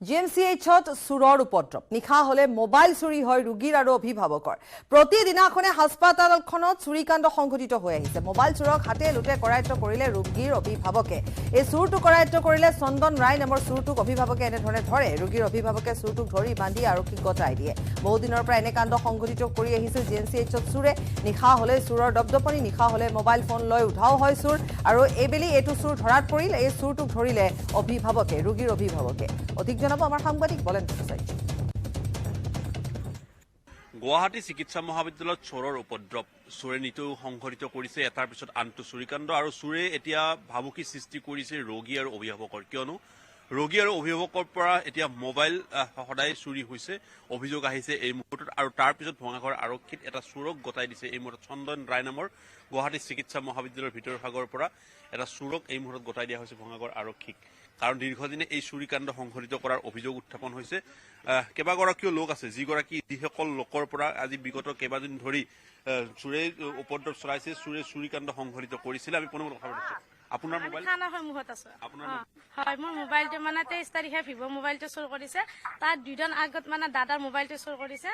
GMCHত চুৰৰ উপদ্ৰৱ নিশা হলে মোবাইল চুৰি হয় ৰোগীৰ আৰু অভিভাৱকৰ প্ৰতিদিনাখনে হাস্পাতালখনত চুৰিকাণ্ড সংঘটিত হৈ আহিছে মোবাইল চুৰক হাতে লুটে কৰায়ত্ব কৰিলে ৰোগীৰ অভিভাৱকে এই চুৰটো কৰায়ত্ব কৰিলে চন্দন ৰায় নামৰ চুৰটোক অভিভাৱকে এনেধৰণে ধৰে ৰোগীৰ অভিভাৱকে চুৰটোক ধৰি বান্ধি আৰক্ষীক গতাই দিয়ে বহুদিনৰ পৰা এনে কাণ্ড সংঘটিত কৰি আহিছিল GMCHত চুৰে নিশা হলে চুৰৰ দপদপনি নিশা হলে মোবাইল ফোন লৈ উঠাও হয় চুৰ আৰু এইবেলি এইটো চুৰ ধৰাত পৰিল এই চুৰটোক ধৰিলে অভিভাৱকে ৰোগীৰ অভিভাৱকে অধিক আমাৰ সাংবাদিক বলেন গুৱাহাটী চিকিৎসা মহাবিদ্যালয়ত চোৰৰ উপদ্ৰৱ চোৰে নিতৌ সংঘটিত কৰিছে এটাৰ পিছত আনটো চুৰিকাণ্ড আৰু চোৰে এতিয়া ভাবুকি সৃষ্টি কৰিছে ৰোগী আৰু অভিভাৱকৰ কিয়নো ৰোগী আৰু অভিভাৱকৰ পৰা এতিয়া মোবাইল সদায় চুৰি হৈছে অভিযোগ আহিছে এই মুহূৰ্তত আৰু তাৰ পিছত ভঙাঘৰ আৰক্ষীত এটা চোৰক গতাই দিছে এই মুহূৰ্তত চন্দন ৰায় নামৰ গুৱাহাটী চিকিৎসা মহাবিদ্যালয়ৰ ভিতৰ ভাগৰ পৰা এটা চোৰক এই মুহূৰ্তত গতাই দিয়া হৈছে ভঙাঘৰ আৰক্ষীক কাৰণ দীৰ্ঘদিনে এই চুৰিকাণ্ড সংঘটিত কৰাৰ অভিযোগ উত্থাপন হৈছে কেইবাগৰাকীও লোক আছে যিসকল লোকৰ পৰা আজি বিগত কেইবাদিন ধৰি চোৰে উপদ্ৰৱ চলাইছে চোৰে চুৰিকাণ্ড সংঘটিত কৰিছিল আমি পুনৰ কথা পাতিছো আপোনাৰ মোবাইল থানা সন্মুখত আছে হয় মোৰ মোবাইলটো মানে 23 তাৰিখে ভিভ' মোবাইলটো চুৰ কৰিছে তাৰ দুদিন আগত মানে দাদাৰ মোবাইলটো চুৰ কৰিছে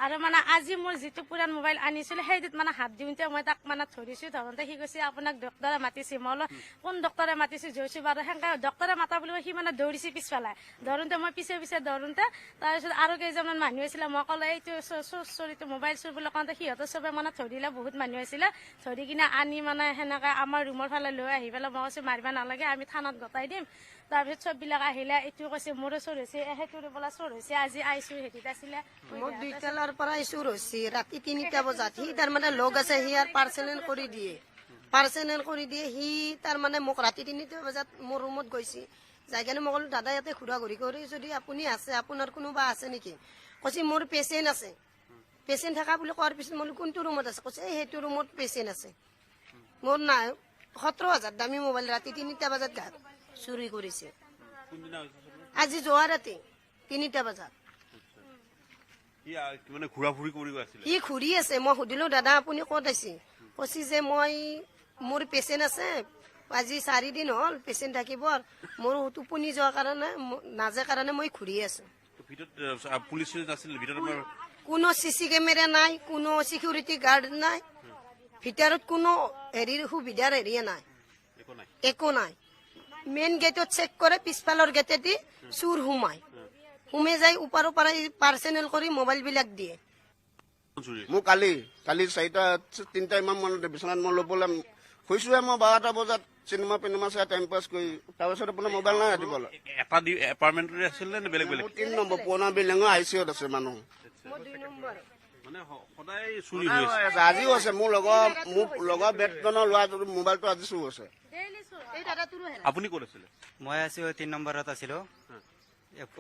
আৰু মানে আজি মোৰ যিটো পুৰান মোবাইল আনিছিল সেইটোত মানে হাত দিওঁতে মই তাক মানে ধৰিছো ধৰোঁতে সি কৈছে আপোনাক ডক্টৰে মাতিছে মই কোন ডক্টৰে মাতিছে জয়সী বাৰু সেনেকে ডক্টৰে মাতা বুলি সি মানে দৌৰিছে পিছফালে ধৰোঁতে মই পিছে পিছে ধৰোঁতে তাৰপিছত আৰু কেইজনমান মানুহ আছিলে মই ক'লে এইটো চুৰিটো মোবাইল চুৰ বুলি কওঁতে সিহঁতৰ চবে মানে ধৰিলে বহুত মানুহ আছিলে ধৰি কিনে আনি মানে সেনেকে আমাৰ ৰুমৰ ফালে লৈ আহি পেলাই মই কৈছো মাৰিব নালাগে আমি থানাত গতাই দিম তাৰপিছত চববিলাক আহিলে এইটো কৈছে মোৰো চুৰ হৈছে সেইটোৰ পৰা চুৰ হৈছে আজি আইছো হেৰিত আছিলে মোৰ 2 তালাৰ পৰা চুৰ হৈছে ৰাতি 3টা বজাত সি তাৰমানে লগ আছে সি আৰু পাৰ্চনেল কৰি দিয়ে সি তাৰমানে মোক ৰাতি 3টা বজাত মোৰ ৰুমত গৈছে যাই কেনে মই ক'লো দাদা ইয়াতে ঘূৰা ঘূৰি কৰি যদি আপুনি আছে আপোনাৰ কোনোবা আছে নেকি কৈছে মোৰ পেচেণ্ট আছে পেচেণ্ট থকা বুলি কোৱাৰ পিছত মই কোনটো ৰুমত আছে কৈছে সেইটো ৰুমত পেচেণ্ট আছে মোৰ নাই 17,000 দামী মোবাইল ৰাতি 3টা বজাত চুৰি কৰিছে আজি যোৱা ৰাতি 3টা বজাত ই ঘূৰি আছে মই সুধিলো দাদা আপুনি ক'ত আছে কৈছে যে মই মোৰ পেচেণ্ট আছে আজি 4 দিন হ'ল পেচেণ্ট থাকিব মোৰ টোপনি যোৱাৰ কাৰণে নাজে কাৰণে মই ঘূৰি আছো কোনো চিচি কেমেৰা নাই কোনো চিকিউৰিটি গাৰ্ড নাই ভিতৰত কোনো হেৰিৰ সুবিধাৰ হেৰিয়ে নাই একো নাই মেইন গেটত চেক কৰে পিছফালৰ গেটেদি চুৰ সোমাই যায় ওপৰৰ পৰা পাৰ্চনেল কৰি মোবাইল বিলাক দিয়ে মোক কালি 3টা ইমান মানত বিচনাত মই ল'বলৈ শুইছোহে মই 12টা বজাত চিনেমা চাই টাইম পাছ কৰি তাৰপিছত আপোনাৰ মোবাইল নাই ৰাতিপুৱা এটা এপাৰ্টমেণ্টত আছিল নে বেলেগ বেলেগ 3 নম্বৰ পুৰণা বিল্ডিঙৰ ICUত আছে মানুহ আজিও আছে মোৰ লগৰ বেডজনৰ লোৱা মোবাইলটো আজি চুৰ আছে আপুনি ক'ত আছিলে মই আছো 3 নম্বৰত আছিলো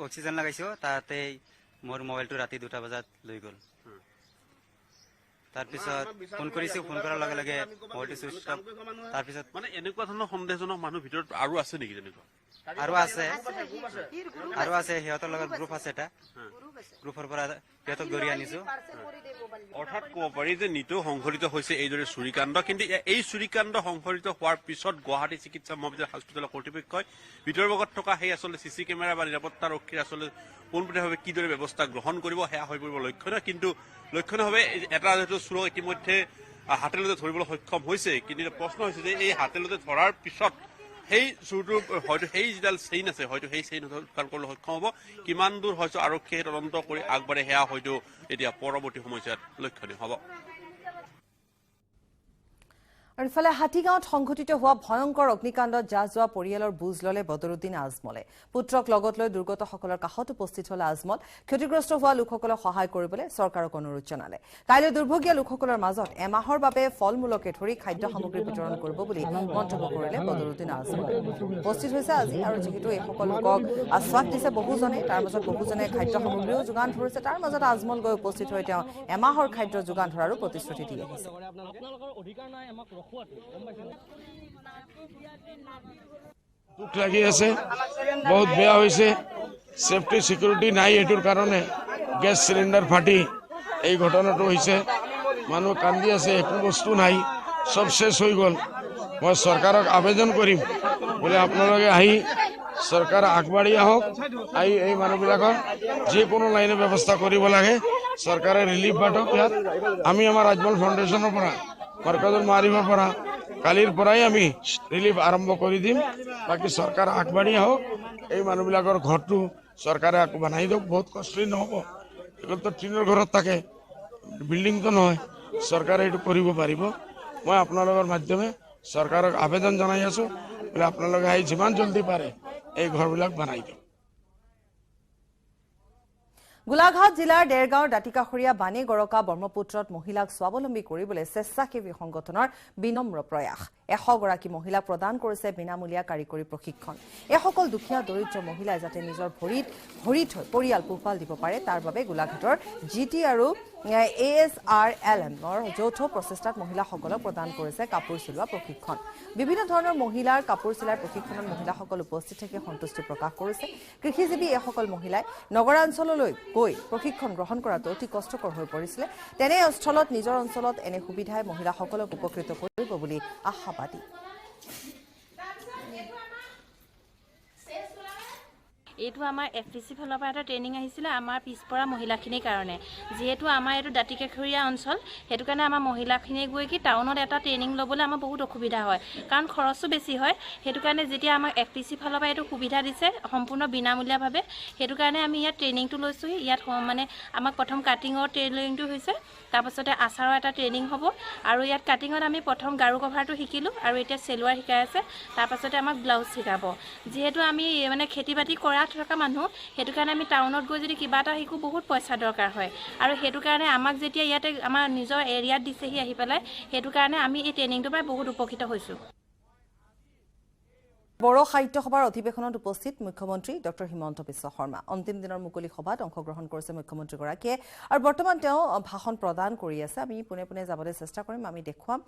অক্সিজেন লগাইছো তাতে মোৰ মোবাইলটো ৰাতি 2টা বজাত লৈ গ'ল তাৰপিছত ফোন কৰিছো ফোন কৰাৰ লগে লগে মোবাইলটো চুইচ অফ তাৰপিছত মানে এনেকুৱা ধৰণৰ সন্দেহজনক মানুহ ভিতৰত আৰু আছে নেকি তেনেকুৱা আৰু আছে সিহঁতৰ লগত গ্ৰুপ আছে এটা গ্ৰুপৰ পৰা সিহঁতক ধৰি আনিছো অৰ্থাৎ ক'ব পাৰি যে নিতৌ সংঘটিত হৈছে এইদৰে চুৰিকাণ্ড কিন্তু এই চুৰিকাণ্ড সংঘটিত হোৱাৰ পিছত গুৱাহাটী চিকিৎসা মহাবিদ্যালয় হাস্পতালৰ কৰ্তৃপক্ষই ভিতৰ ভাগত থকা সেই আচলতে চিচি কেমেৰা বা নিৰাপত্তাৰক্ষীৰ আচলতে পোনপটীয়াভাৱে কিদৰে ব্যৱস্থা গ্ৰহণ কৰিব সেয়া হৈ পৰিব লক্ষণীয় কিন্তু লক্ষণীয়ভাৱে এটা যিহেতু চোৰক ইতিমধ্যে হাতেলতে ধৰিবলৈ সক্ষম হৈছে কিন্তু প্ৰশ্ন হৈছে যে এই হাতেলতে ধৰাৰ পিছত সেই চুৰটোৰ হয়তো সেই যিডাল চেইন আছে হয়তো সেই চেইন উদ্ধাৰ কৰিবলৈ সক্ষম হ'ব কিমান দূৰ হয়তো আৰক্ষীয়ে তদন্ত কৰি আগবাঢ়ে সেয়া হয়তো এতিয়া পৰৱৰ্তী সময়ছোৱাত লক্ষণীয় হ'ব আৰু ইফালে হাতীগাঁৱত সংঘটিত হোৱা ভয়ংকৰ অগ্নিকাণ্ডত জাহ যোৱা পৰিয়ালৰ বুজ ললে বদৰুদ্দিন আজমলে পুত্ৰক লগত লৈ দুৰ্গতসকলৰ কাষত উপস্থিত হল আজমল ক্ষতিগ্ৰস্ত হোৱা লোকসকলক সহায় কৰিবলৈ চৰকাৰক অনুৰোধ জনালে কাইলৈ দুৰ্ভগীয়া লোকসকলৰ মাজত এমাহৰ বাবে ফল মূলকে ধৰি খাদ্য সামগ্ৰী বিতৰণ কৰিব বুলি মন্তব্য কৰিলে বদৰুদ্দিন আজমলে উপস্থিত হৈছে আজি আৰু যিহেতু এইসকল লোকক আশ্বাস দিছে বহুজনে তাৰ মাজত বহুজনে খাদ্য সামগ্ৰীও যোগান ধৰিছে তাৰ মাজত আজমল গৈ উপস্থিত হৈ তেওঁ এমাহৰ খাদ্য যোগান ধৰাৰো প্ৰতিশ্ৰুতি দি আহিছে দুখ লাগি আছে বহুত বেয়া হৈছে সেফটি সিকিউরিটি নাই এটোর কারণে গ্যাস সিলিন্ডার ফাটি এই ঘটনাটো হৈছে মানুহ কান্দি আছে একো বস্তু নাই সব শেষ হৈ গল মই সরকারক আবেদন কৰিম বলে আপোনালোকে আহি চৰকাৰ আগবাঢ়ি আহক এই মানুহবিলাকৰ যিকোনো লাইনে ব্যৱস্থা কৰিব লাগে চৰকাৰে ৰিলিফ বাটক ইয়াত আমি আমাৰ ৰাজমহল ফাউণ্ডেশ্যনৰ পৰা মাৰ্কাজুল মাৰিফৰ পৰা কালিৰ পৰাই আমি ৰিলিফ আৰম্ভ কৰি দিম বাকী চৰকাৰ আগবাঢ়ি আহক এই মানুহবিলাকৰ ঘৰটো চৰকাৰে আকৌ বনাই দিয়ক বহুত কষ্টলি নহ'ব এগুলোতো টিনৰ ঘৰত থাকে বিল্ডিংটো নহয় চৰকাৰে এইটো কৰিব পাৰিব মই আপোনালোকৰ মাধ্যমে চৰকাৰক আবেদন জনাই আছোঁ বোলে আপোনালোকে আহি যিমান জলদি পাৰে এই ঘৰবিলাক বনাই দিয়ক গোলাঘাট জিলাৰ দেৰগাঁৱৰ দাঁতিকাষৰীয়া বাণী গৰকা ব্ৰহ্মপুত্ৰত মহিলাক স্বাৱলম্বী কৰিবলৈ স্বেচ্ছাসেৱী সংগঠনৰ বিনম্ৰ প্ৰয়াস 100 গৰাকী মহিলাক প্ৰদান কৰিছে বিনামূলীয়া কাৰিকৰী প্ৰশিক্ষণ এইসকল দুখীয়া দৰিদ্ৰ মহিলাই যাতে নিজৰ ভৰিত হৈ পৰিয়াল পোহপাল দিব পাৰে তাৰ বাবে গোলাঘাটৰ জিটি আৰু ASRLMৰ যৌথ প্ৰচেষ্টাত মহিলাসকলক প্ৰদান কৰিছে কাপোৰ চিলোৱা প্ৰশিক্ষণ বিভিন্ন ধৰণৰ মহিলাৰ কাপোৰ চিলাই প্ৰশিক্ষণত মহিলাসকল উপস্থিত থাকি সন্তুষ্টি প্ৰকাশ কৰিছে কৃষিজীৱী এইসকল মহিলাই নগৰাঞ্চললৈ গৈ প্ৰশিক্ষণ গ্ৰহণ কৰাটো অতি কষ্টকৰ হৈ পৰিছিল তেনে স্থলত নিজৰ অঞ্চলত এনে সুবিধাই মহিলাসকলক উপকৃত কৰিব বুলি আশাবাদী এইটো আমাৰ FTC ফালৰ পৰা এটা ট্ৰেইনিং আহিছিলে আমাৰ পিছপৰা মহিলাখিনিৰ কাৰণে যেহেতু আমাৰ এইটো দাঁতিকাষৰীয়া অঞ্চল সেইটো কাৰণে আমাৰ মহিলাখিনিয়ে গৈ কি টাউনত এটা ট্ৰেইনিং ল'বলৈ আমাৰ বহুত অসুবিধা হয় কাৰণ খৰচো বেছি হয় সেইটো কাৰণে যেতিয়া আমাক FTC ফালৰ পৰা এইটো সুবিধা দিছে সম্পূৰ্ণ বিনামূলীয়াভাৱে সেইটো কাৰণে আমি ইয়াত ট্ৰেইনিংটো লৈছোঁ ইয়াত মানে আমাক প্ৰথম কাটিঙৰ ট্ৰেইনিংটো হৈছে তাৰপাছতে আচাৰৰ এটা ট্ৰেইনিং হ'ব আৰু ইয়াত কাটিঙত আমি প্ৰথম গাৰু কভাৰটো শিকিলোঁ আৰু এতিয়া চেলোৱাৰ শিকাই আছে তাৰপাছতে আমাক ব্লাউজ শিকাব যেহেতু আমি মানে খেতি বাতি কৰা থকা মানুহ সেইটো কাৰণে আমি টাউনত গৈ যদি কিবা এটা শিকো বহুত পইচা দৰকাৰ হয় আৰু সেইটো কাৰণে আমাক যেতিয়া ইয়াতে আমাৰ নিজৰ এৰিয়াত দিছেহি আহি পেলাই সেইটো কাৰণে আমি এই ট্ৰেইনিংটো পাই বহুত উপকৃত হৈছোঁ বড়ো সাহিত্য সভাৰ অধিৱেশনত উপস্থিত মুখ্যমন্ত্ৰী ডক্টৰ হিমন্ত বিশ্ব শৰ্মা অন্তিম দিনৰ মুকলি সভাত অংশগ্ৰহণ কৰিছে মুখ্যমন্ত্ৰীগৰাকীয়ে আৰু বৰ্তমান তেওঁ ভাষণ প্ৰদান কৰি আছে আমি পুনে পুনে যাবলৈ চেষ্টা কৰিম আমি দেখুৱাম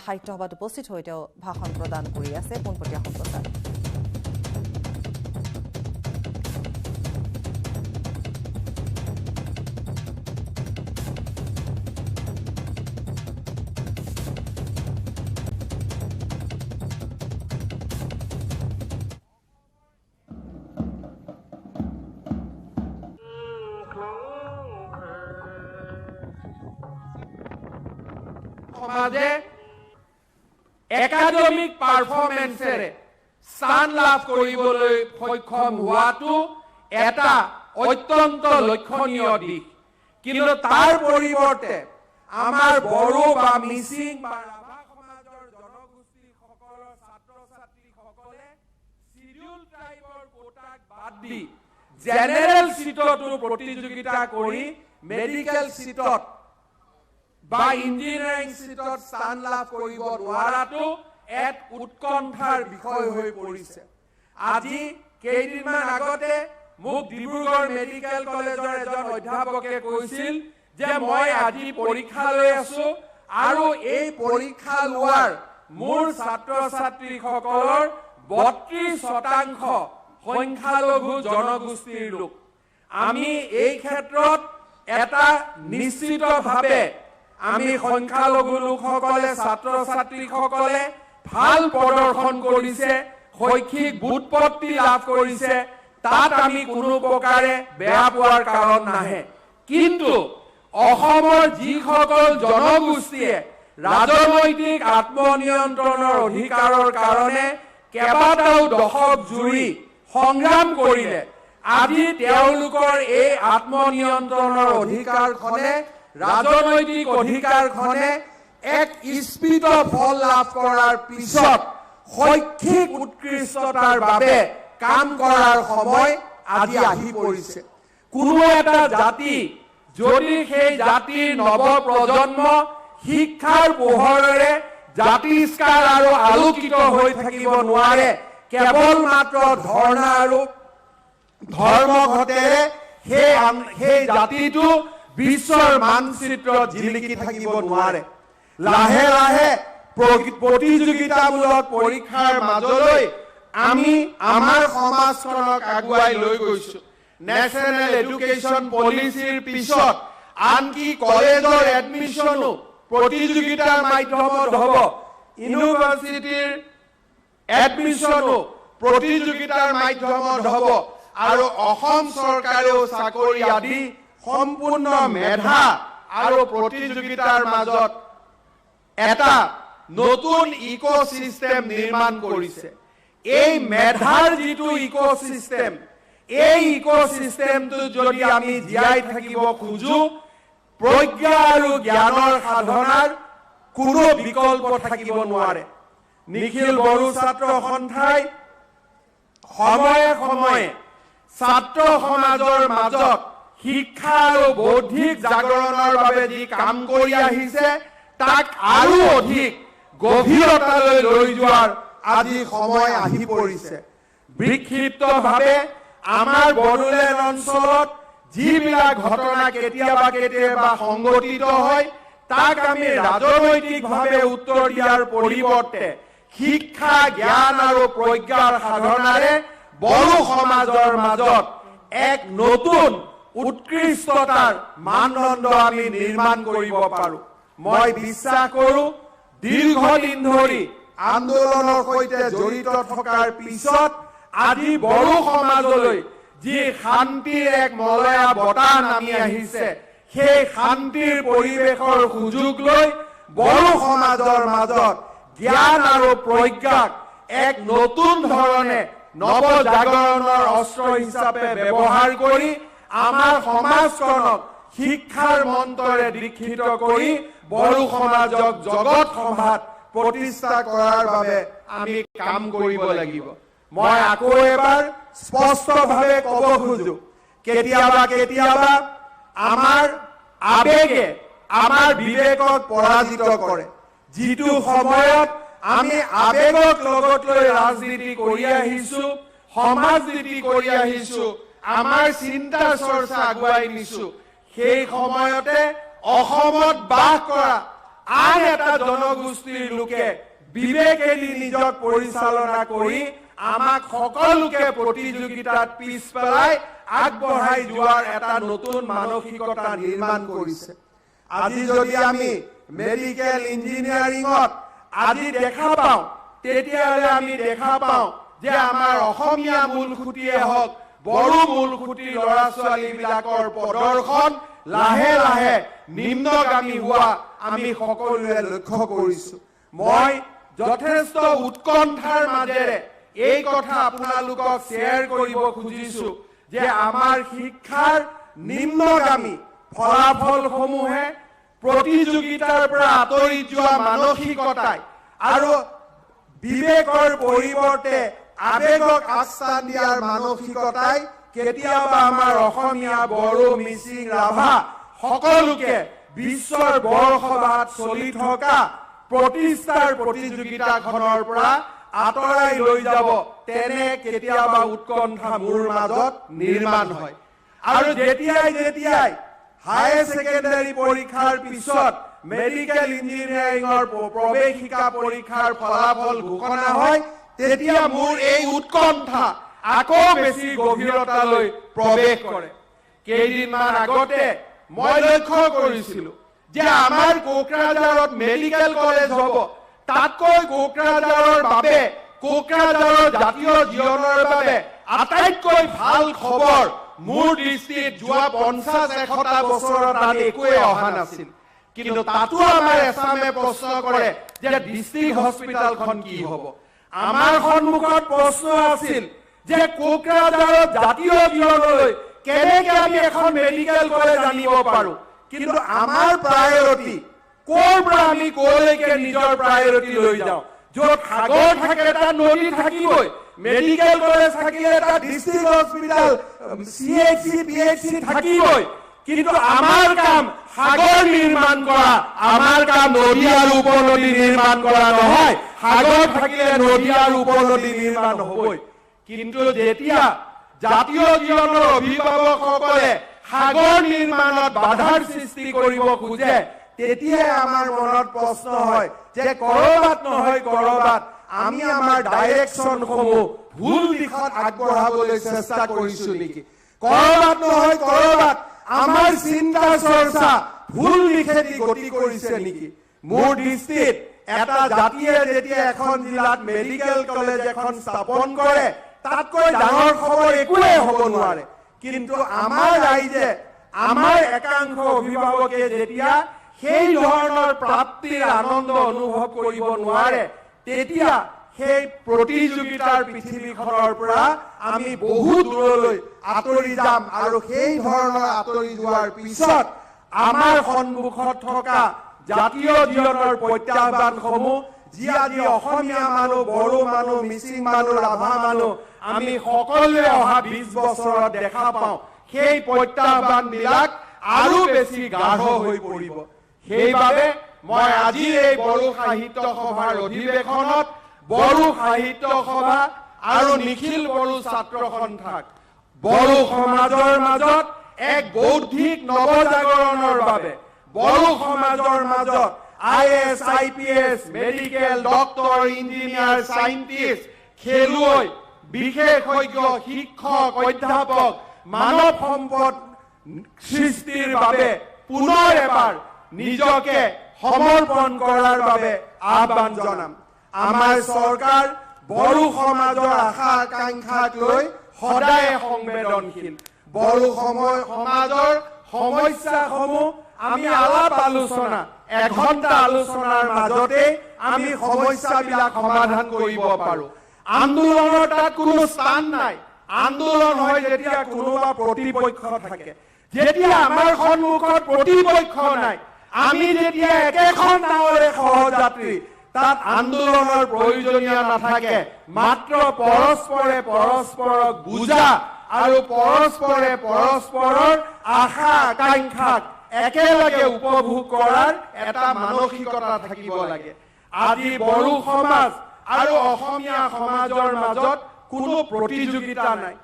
সাহিত্য সভাত উপস্থিত হৈ তেওঁ ভাষণ প্ৰদান কৰি আছে পোনপটীয়া সম্প্ৰচাৰ সমাজে একাডেমিক পাৰফৰ্মেন্সেৰে স্থান লাভ কৰিবলৈ সক্ষম হোৱাটো এটা অত্যন্ত লক্ষণীয় দিশ কিন্তু তাৰ পৰিৱৰ্তে আমাৰ বড়ো বা মিচিং বা ৰাভা সমাজৰ জনগোষ্ঠীসকলৰ ছাত্ৰ-ছাত্ৰীসকলে শিডিউল ট্ৰাইবৰ কোটাক বাদ দি জেনেৰেল সিটতো প্ৰতিযোগিতা কৰি মেডিকেল সিটত বা ইঞ্জিনিয়াৰিং সিটত স্থান লাভ কৰিব নোৱাৰাটো এক উৎকণ্ঠাৰ বিষয় হৈ পৰিছে আজি কেইদিনমান আগতে মোক ডিব্ৰুগড় মেডিকেল কলেজৰ এজন অধ্যাপকে কৈছিল যে মই আজি পৰীক্ষা লৈ আছো আৰু এই পৰীক্ষা লোৱাৰ মোৰ ছাত্ৰ-ছাত্ৰীসকলৰ 32% সংখ্যালঘু জনগোষ্ঠীৰ লোক আমি এই ক্ষেত্ৰত এটা নিশ্চিতভাৱে আমি সংখ্যালঘু লোকসকলে ছাত্ৰ-ছাত্ৰীসকলে ভাল প্ৰদৰ্শন কৰিছে শৈক্ষিক বুৎপত্তি লাভ কৰিছে তাত আমি কোনো প্ৰকাৰে বেয়া পোৱাৰ কাৰণ নাহে কিন্তু অসমৰ যিসকল জনগোষ্ঠীয়ে ৰাজনৈতিক আত্মনিয়ন্ত্ৰণৰ অধিকাৰৰ কাৰণে কেইবাটাও দশক জুৰি সংগ্ৰাম কৰিলে আজি তেওঁলোকৰ এই আত্মনিয়ন্ত্ৰণৰ অধিকাৰখনে ৰাজনৈতিক অধিকাৰখনে এক স্পীড ফল লাভ কৰাৰ পিছত শৈক্ষিক উৎকৃষ্টতাৰ বাবে কাম কৰাৰ সময় আজি আহি পৰিছে কোনো এটা জাতি যদি সেই জাতিৰ নৱ প্ৰজন্ম শিক্ষাৰ পোহৰেৰে জাতিষ্কাৰ আৰু আলোকিত হৈ থাকিব নোৱাৰে কেৱল মাত্ৰ ধৰ্ণা আৰু ধৰ্মঘটেৰে সেই জাতিটো বিশ্বৰ মানচিত্ৰত জিলিকি থাকিব নোৱাৰে লাহে লাহে প্ৰতিযোগিতামূলক পৰীক্ষাৰ মাজলৈ আমি আমাৰ সমাজখনক আগুৱাই লৈ গৈছো নেশ্যনেল এডুকেশ্যন পলিচিৰ পিছত আনকি কলেজৰ এডমিশ্যনো প্ৰতিযোগিতাৰ মাধ্যমত হ'ব ইউনিভাৰ্চিটিৰ এডমিশ্যনো প্ৰতিযোগিতাৰ মাধ্যমত হ'ব আৰু অসম চৰকাৰেও চাকৰি আদি সম্পূৰ্ণ মেধা আৰু প্ৰতিযোগিতাৰ মাজত এটা নতুন ইকোসিস্টেম নিৰ্মাণ কৰিছে। এই মেধাৰ যিটো ইকোসিস্টেম, এই ইকোসিস্টেমটো যদি আমি জীয়াই থাকিব খোজো, প্ৰজ্ঞা আৰু জ্ঞানৰ সাধনাৰ কোনো বিকল্প থাকিব নোৱাৰে। নিখিল বড়ো ছাত্ৰ সন্থাই সময়ে সময়ে ছাত্ৰ সমাজৰ মাজত শিক্ষা আৰু বৌদ্ধিক জাগৰণৰ বাবে যি কাম কৰি আহিছে, তাক আৰু অধিক গভীৰতালৈ লৈ যোৱাৰ আজি সময় আহি পৰিছে। বিক্ষিপ্তভাৱে আমাৰ বড়োলেণ্ড অঞ্চলত যিবিলাক ঘটনা কেতিয়াবা সংঘটিত হয়, তাক আমি ৰাজনৈতিকভাৱে উত্তৰ দিয়াৰ পৰিৱৰ্তে শিক্ষা, জ্ঞান আৰু প্ৰজ্ঞাৰ সাধনাৰে বড়ো সমাজৰ মাজত এক নতুন উৎকৃষ্টতাৰ মানদণ্ড আমি নিৰ্মাণ কৰিব পাৰো। মই বিশ্বাস কৰো দীৰ্ঘদিন ধৰি আন্দোলনৰ সৈতে জড়িত থকাৰ পিছত আজি বড়ো সমাজলৈ যি শান্তিৰ এক মলয়া বতাহ নামি আহিছে, সেই শান্তিৰ পৰিৱেশৰ সুযোগ লৈ বড়ো সমাজৰ মাজত জ্ঞান আৰু প্ৰজ্ঞাক এক নতুন ধৰণে নৱজাগৰণৰ অস্ত্ৰ হিচাপে ব্যৱহাৰ কৰি আমাৰ সমাজখনক শিক্ষাৰ মন্ত্ৰৰে দীক্ষিত কৰি বড়ো সমাজক জগত সভাত প্ৰতিষ্ঠা কৰাৰ বাবে আমি কাম কৰিব লাগিব। মই আকৌ এবাৰ স্পষ্টভাৱে ক'ব খোজো, কেতিয়াবা আমাৰ আবেগে আমাৰ বিবেকক পৰাজিত কৰে। যিটো সময়ত আমি আবেগক লগত লৈ ৰাজনীতি কৰি আহিছো, সমাজনীতি কৰি আহিছো, আমাৰ চিন্তা চৰ্চা আগুৱাই নিছো, সেই সময়তে অসমত বাস কৰা আন এটা জনগোষ্ঠীৰ লোকে বিবেকেদি নিজক পৰিচালনা কৰি আমাক সকলোকে প্ৰতিযোগিতাত পিছ পেলাই আগবঢ়াই যোৱাৰ এটা নতুন মানসিকতা নিৰ্মাণ কৰিছে। আজি যদি আমি মেডিকেল ইঞ্জিনিয়াৰিঙত আজি দেখা পাওঁ, তেতিয়াহ'লে আমি দেখা পাওঁ যে আমাৰ অসমীয়া মূলসুঁতিয়ে হওক, বড়ো মূলসুঁতিৰ ল'ৰা ছোৱালীবিলাকৰ প্ৰদৰ্শন লাহে লাহে নিম্নগামী হোৱা আমি সকলোৱে লক্ষ্য কৰিছো। মই যথেষ্ট উৎকণ্ঠাৰ মাজেৰে এই কথা আপোনালোকক শ্বেয়াৰ কৰিব খুজিছো যে আমাৰ শিক্ষাৰ নিম্নগামী ফলাফলসমূহে প্ৰতিযোগিতাৰ পৰা আঁতৰি যোৱা মানসিকতাই আৰু বিবেকৰ পৰিৱৰ্তে আবেগক আস্থান দিয়াৰ মানসিকতাই কেতিয়াবা আমাৰ অসমীয়া, বড়ো, মিচিং, ৰাভা সকলোকে বিশ্বৰ বৰসভাত চলি থকা প্ৰতিষ্ঠাৰ প্ৰতিযোগিতাখনৰ পৰা আঁতৰাই লৈ যাব, তেনে কেতিয়াবা উৎকণ্ঠা মোৰ মাজত নিৰ্মাণ হয়। আৰু যেতিয়াই হায়াৰ ছেকেণ্ডাৰী পৰীক্ষাৰ পিছত মেডিকেল ইঞ্জিনিয়াৰিঙৰ প্ৰৱেশিকা পৰীক্ষাৰ ফলাফল ঘোষণা হয়, তেতিয়া মোৰ এই উৎকণ্ঠা আকৌ বেছি গভীৰতালৈ প্ৰৱেশ কৰে। কেইদিনমান আগতে মই লক্ষ্য কৰিছিলো যে আমাৰ কোকৰাঝাৰত মেডিকেল কলেজ হ'ব, তাতকৈ কোকৰাঝাৰৰ জাতীয় জীৱনৰ বাবে আটাইতকৈ ভাল খবৰ মোৰ দৃষ্টিত যোৱা 50-100টা বছৰত তাত একোৱে অহা নাছিল। কিন্তু তাতো আমাৰ এছামে প্ৰশ্ন কৰে যে ডিষ্ট্ৰিক্ট হস্পিটেলখন কি হ'ব। আমাৰ সন্মুখত প্ৰশ্ন আছিল যে কোকৰাঝাৰত জাতীয় জীৱনলৈ কেনেকে আমি এখন মেডিকেল কলেজ আনিব পাৰো। কিন্তু আমাৰ প্ৰায়ৰিটি ক'ৰ পৰা আমি ক'লৈকে নিজৰ প্ৰায়ৰিটি লৈ যাওঁ। য'ত সাগৰ থাকে তাত নদী থাকিবই, মেডিকেল কলেজ থাকিলে তাত ডিষ্ট্ৰিক্ট হস্পিটেল, CHC, PHC থাকিবই। কিন্তু আমাৰ কাম সাগৰ নিৰ্মাণ কৰা, আমাৰ কাম নদী আৰু উপনদী নিৰ্মাণ কৰা নহয়। সাগৰ থাকিলে নদী আৰু উপনদী নিৰ্মাণ হ'বই। কিন্তু যেতিয়া জাতীয় জীৱনৰ অভিভাৱকসকলে সাগৰ নিৰ্মাণত বাধাৰ সৃষ্টি কৰিব খোজে, তেতিয়াই আমাৰ মনত প্ৰশ্ন হয় যে কৰবাত নহয় কৰবাত আমি আমাৰ ডাইৰেকশ্যনসমূহ ভুল দিশত আগবঢ়াবলৈ চেষ্টা কৰিছো নেকি। কৰবাত নহয় কৰবাত আমাৰ চিন্তা চৰ্চা ভুল দিশেদি গতি কৰিছে নেকি। মোৰ দৃষ্টিত এটা জাতিয়ে যেতিয়া এখন জিলাত মেডিকেল কলেজ এখন স্থাপন কৰে তাতকৈ ডাঙৰ খবৰ একোৱেই হ'ব নোৱাৰে কিন্তু আমাৰ ৰাইজে আমাৰ একাংশ অভিভাৱকে যেতিয়া সেই ধৰণৰ প্ৰাপ্তিৰ আনন্দ অনুভৱ কৰিব নোৱাৰে তেতিয়া সেই প্ৰতিযোগিতাৰ পৃথিৱীখনৰ পৰা আমি বহু দূৰলৈ আঁতৰি যাম আৰু সেই ধৰণৰ আঁতৰি যোৱাৰ পিছত আমাৰ সন্মুখত থকা জাতীয় জীৱনৰ প্ৰত্যাহ্বানসমূহ যি আজি অসমীয়া মানুহ বড়ো মানুহ মিচিং মানুহ ৰাভা মানুহ আমি সকলোৱে অহা 20 বছৰত দেখা পাওঁ সেই প্ৰত্যাহ্বানবিলাক আৰু বেছি গাঢ় হৈ পৰিব সেইবাবে মই আজি এই বড়ো সাহিত্য সভাৰ অধিৱেশনত বড়ো সাহিত্য সভা আৰু নিখিল বড়ো ছাত্ৰ সন্থাক বড়ো সমাজৰ মাজত এক বৌদ্ধিক নৱজাগৰণৰ বাবে বড়ো সমাজৰ মাজত IAS, IPS, medical doctor engineer scientist খেলুৱৈ বিশেষজ্ঞ শিক্ষক অধ্যাপক মানৱ সম্পদ সৃষ্টিৰ বাবে পুনৰ এবাৰ নিজকে সমৰ্পণ কৰাৰ বাবে আহ্বান জনাম আমাৰ চৰকাৰ বড়ো সমাজৰ আশা আকাংক্ষাক লৈ সদায় সংবেদনশীল বড়ো সমাজৰ সমস্যাসমূহ আমি আলাপ আলোচনা এঘণ্টা আলোচনাৰ মাজতে আমি সমস্যাবিলাক সমাধান কৰিব পাৰো আন্দোলনৰ তাত কোনো স্থান নাই আন্দোলন হয় যেতিয়া কোনোবা প্ৰতিপক্ষ থাকে যেতিয়া আমাৰ সন্মুখত প্ৰতিপক্ষ নাই আমি যেতিয়া একেখন নাৱৰে সহযাত্ৰী তাত আন্দোলনৰ প্ৰয়োজনীয় নাথাকে মাত্ৰ পৰস্পৰে পৰস্পৰক বুজা আৰু পৰস্পৰে পৰস্পৰৰ আশা আকাংক্ষাক একেলগে উপভোগ কৰাৰ এটা মানসিকতা থাকিব লাগে আজি বড়ো সমাজ আৰু অসমীয়া সমাজৰ মাজত কোনো প্ৰতিযোগিতা নাই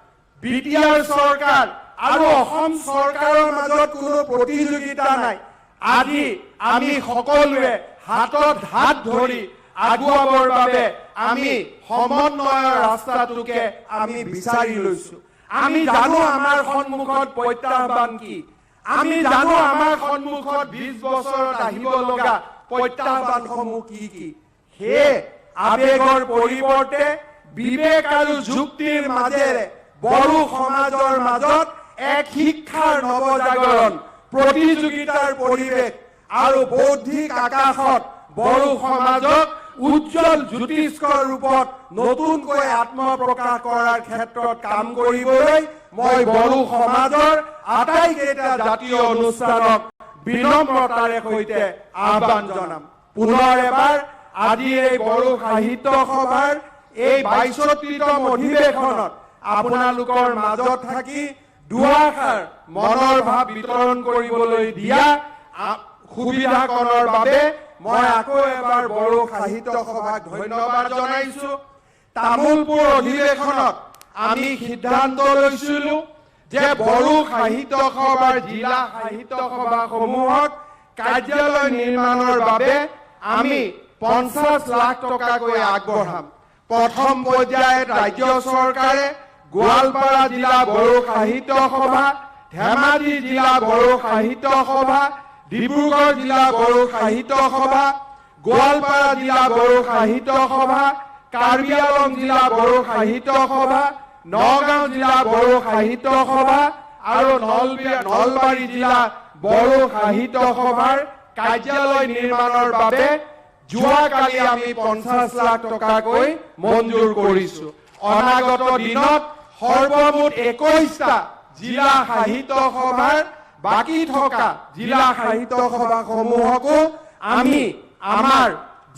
বিটিআৰ চৰকাৰ আৰু অসম চৰকাৰৰ মাজত কোনো প্ৰতিযোগিতা নাই আজি আমি সকলোৱে হাতত হাত ধৰি আগুৱাবৰ বাবে আমি সমন্বয়ৰ ৰাস্তাটোকে আমি বিচাৰি লৈছো আমি জানো আমাৰ সন্মুখত প্ৰত্যাহ্বান কি আমি জানো আমাৰ সন্মুখত 20 বছৰত আহিব লগা প্ৰত্যাহ্বানসমূহ কি কি হে আবেগৰ পৰিৱৰ্তে বিবেক আৰু যুক্তিৰ মাজেৰে বড়ো সমাজৰ মাজত এক শিক্ষাৰ নৱজাগৰণ প্ৰতিযোগিতাৰ পৰিৱেশ আৰু বৌদ্ধিক আকাশত বড়ো সমাজক উজ্জ্বল জ্যোতিষ্কৰ ৰূপত নতুনকৈ আত্মপ্ৰকাশ কৰাৰ ক্ষেত্ৰত কাম কৰিবলৈ মই বড়ো সমাজৰ আটাইকেইটা জাতীয় অনুষ্ঠানক বিনম্ৰতাৰে সৈতে আহ্বান জনাম পুনৰ এবাৰ আজি এই বড়ো সাহিত্য সভাৰ এই ৬২তম অধিৱেশনত আপোনালোকৰ মাজত থাকি দুআষাৰ মনৰ ভাৱ বিতৰণ কৰিবলৈ দিয়া সুবিধাকৰণৰ বাবে মই আকৌ এবাৰ বড়ো সাহিত্য সভাক ধন্যবাদ জনাইছো তামুলপুৰ অধিৱেশনত আমি সিদ্ধান্ত লৈছিলো যে বড়ো সাহিত্য সভাৰ জিলা সাহিত্য সভাসমূহক কাৰ্যালয় নিৰ্মাণৰ বাবে আমি 50 লাখ টকাকৈ আগবঢ়াম প্ৰথম পৰ্যায়ত ৰাজ্য চৰকাৰে গোৱালপাৰা জিলা বড়ো সাহিত্য সভা ধেমাজি জিলা বড়ো সাহিত্য সভা ডিব্ৰুগড় জিলা বড়ো সাহিত্য সভা গোৱালপাৰা জিলা বড়ো সাহিত্য সভা কাৰ্বি আংলং জিলা বড়ো সাহিত্য সভা নগাঁও জিলা বড়ো সাহিত্য সভা আৰু নলবাৰী জিলা বড়ো সাহিত্য সভাৰ কাৰ্যালয় নিৰ্মাণৰ বাবে যোৱাকালি আমি 50 লাখ টকাকৈ মঞ্জুৰ কৰিছো অনাগত দিনত সৰ্বমুঠ 21টা জিলা সাহিত্য সভাৰ বাকি থকা জিলা সাহিত্য সভাসমূহকো আমি আমাৰ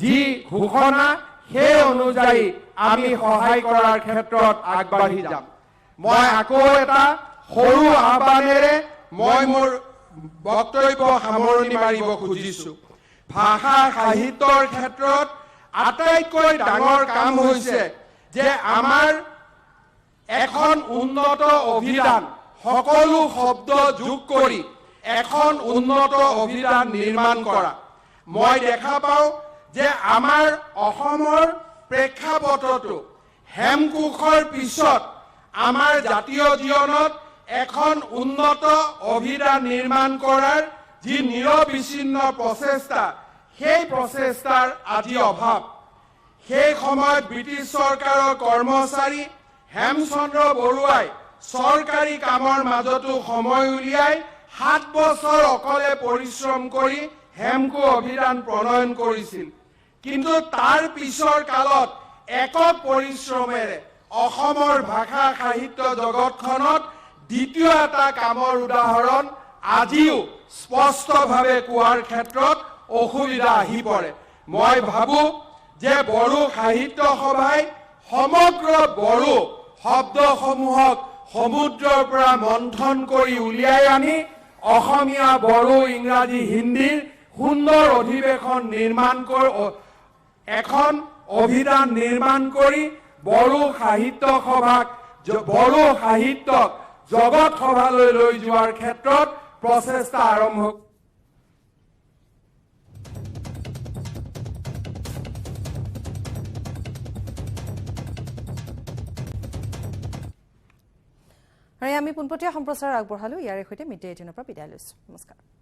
যি ঘোষণা সেই অনুযায়ী আমি সহায় কৰাৰ ক্ষেত্ৰত আগবাঢ়ি যাম মই আকৌ এটা সৰু আহ্বানেৰে মই মোৰ বক্তব্য সামৰণি মাৰিব খুজিছো ভাষা সাহিত্যৰ ক্ষেত্ৰত আটাইতকৈ ডাঙৰ কাম হৈছে যে আমাৰ এখন উন্নত অভিধান সকলো শব্দ যোগ কৰি এখন উন্নত অভিধান নিৰ্মাণ কৰা মই দেখা পাওঁ যে আমাৰ অসমৰ প্ৰেক্ষাপটটো হেমকোষৰ পিছত আমাৰ জাতীয় জীৱনত এখন উন্নত অভিধান নিৰ্মাণ কৰাৰ যি নিৰবিচ্ছিন্ন প্ৰচেষ্টা সেই প্ৰচেষ্টাৰ আজি অভাৱ। সেই সময়ত ব্ৰিটিছ চৰকাৰৰ কৰ্মচাৰী হেমচন্দ্ৰ বৰুৱাই চৰকাৰী কামৰ মাজতো সময় উলিয়াই 7 বছৰ অকলে পৰিশ্ৰম কৰি হেমকো অভিধান প্ৰণয়ন কৰিছিল। কিন্তু তাৰ পিছৰ কালত একক পৰিশ্ৰমেৰে অসমৰ ভাষা সাহিত্য জগতখনত দ্বিতীয় এটা কামৰ উদাহৰণ আজিও স্পষ্টভাৱে কোৱাৰ ক্ষেত্ৰত অসুবিধা আহি পৰে। মই ভাবো যে বড়ো সাহিত্য সভাই সমগ্ৰ বড়ো শব্দসমূহক সমুদ্ৰৰ পৰা মন্থন কৰি উলিয়াই আনি অসমীয়া বড়ো ইংৰাজী হিন্দীৰ সুন্দৰ অধিৱেশন নিৰ্মাণ এখন অভিধান নিৰ্মাণ কৰি বড়ো সাহিত্য সভাক বড়ো সাহিত্যক জগত সভালৈ লৈ যোৱাৰ ক্ষেত্ৰত প্ৰচেষ্টা আৰম্ভ আমি পোনপটীয়া সম্প্ৰচাৰ আগবঢ়ালো। ইয়াৰে সৈতে মিড ডে 18 পৰা বিদায় লৈছো। নমস্কাৰ।